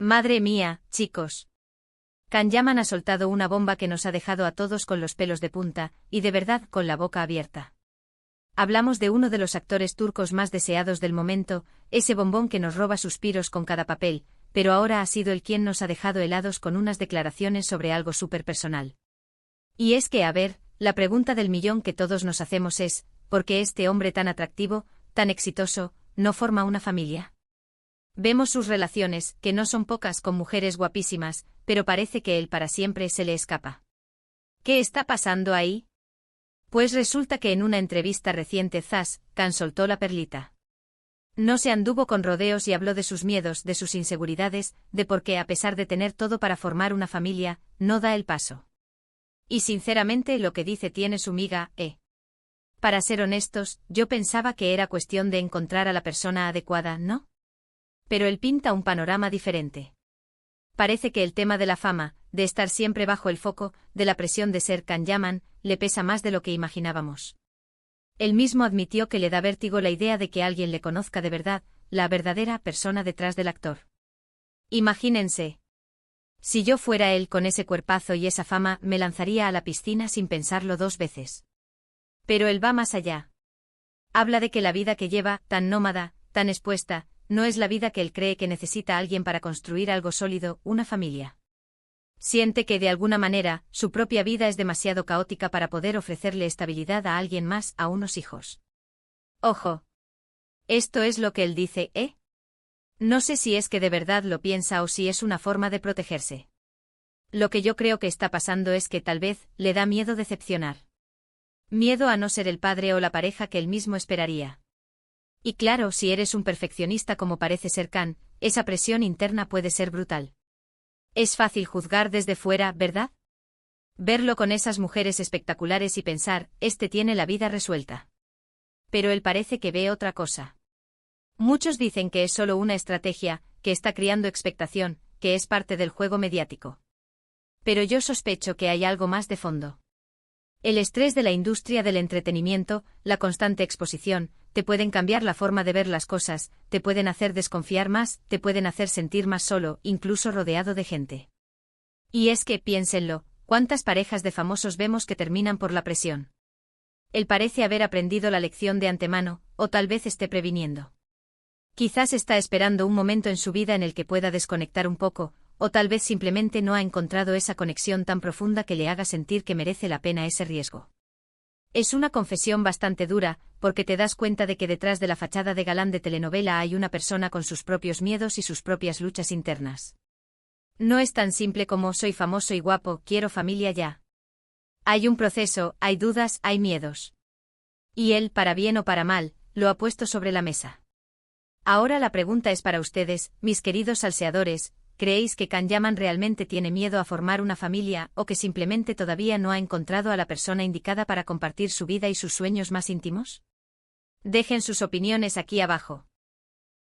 Madre mía, chicos. Kanyaman ha soltado una bomba que nos ha dejado a todos con los pelos de punta, y de verdad con la boca abierta. Hablamos de uno de los actores turcos más deseados del momento, ese bombón que nos roba suspiros con cada papel, pero ahora ha sido él quien nos ha dejado helados con unas declaraciones sobre algo súper personal. Y es que, a ver, la pregunta del millón que todos nos hacemos es, ¿por qué este hombre tan atractivo, tan exitoso, no forma una familia? Vemos sus relaciones, que no son pocas con mujeres guapísimas, pero parece que él para siempre se le escapa. ¿Qué está pasando ahí? Pues resulta que en una entrevista reciente Khan soltó la perlita. No se anduvo con rodeos y habló de sus miedos, de sus inseguridades, de por qué a pesar de tener todo para formar una familia, no da el paso. Y sinceramente lo que dice tiene su miga, Para ser honestos, yo pensaba que era cuestión de encontrar a la persona adecuada, ¿no? Pero él pinta un panorama diferente. Parece que el tema de la fama, de estar siempre bajo el foco, de la presión de ser Kanyaman, le pesa más de lo que imaginábamos. Él mismo admitió que le da vértigo la idea de que alguien le conozca de verdad, la verdadera persona detrás del actor. Imagínense. Si yo fuera él con ese cuerpazo y esa fama, me lanzaría a la piscina sin pensarlo 2 veces. Pero él va más allá. Habla de que la vida que lleva, tan nómada, tan expuesta, no es la vida que él cree que necesita alguien para construir algo sólido, una familia. Siente que de alguna manera, su propia vida es demasiado caótica para poder ofrecerle estabilidad a alguien más, a unos hijos. Ojo. Esto es lo que él dice, No sé si es que de verdad lo piensa o si es una forma de protegerse. Lo que yo creo que está pasando es que tal vez le da miedo decepcionar. Miedo a no ser el padre o la pareja que él mismo esperaría. Y claro, si eres un perfeccionista como parece ser Khan, esa presión interna puede ser brutal. Es fácil juzgar desde fuera, ¿verdad? Verlo con esas mujeres espectaculares y pensar, este tiene la vida resuelta. Pero él parece que ve otra cosa. Muchos dicen que es solo una estrategia, que está creando expectación, que es parte del juego mediático. Pero yo sospecho que hay algo más de fondo. El estrés de la industria del entretenimiento, la constante exposición, te pueden cambiar la forma de ver las cosas, te pueden hacer desconfiar más, te pueden hacer sentir más solo, incluso rodeado de gente. Y es que, piénsenlo, ¿cuántas parejas de famosos vemos que terminan por la presión? Él parece haber aprendido la lección de antemano, o tal vez esté previniendo. Quizás está esperando un momento en su vida en el que pueda desconectar un poco, o tal vez simplemente no ha encontrado esa conexión tan profunda que le haga sentir que merece la pena ese riesgo. Es una confesión bastante dura, porque te das cuenta de que detrás de la fachada de galán de telenovela hay una persona con sus propios miedos y sus propias luchas internas. No es tan simple como soy famoso y guapo, quiero familia ya. Hay un proceso, hay dudas, hay miedos. Y él, para bien o para mal, lo ha puesto sobre la mesa. Ahora la pregunta es para ustedes, mis queridos salseadores, ¿creéis que Kanyaman realmente tiene miedo a formar una familia o que simplemente todavía no ha encontrado a la persona indicada para compartir su vida y sus sueños más íntimos? Dejen sus opiniones aquí abajo.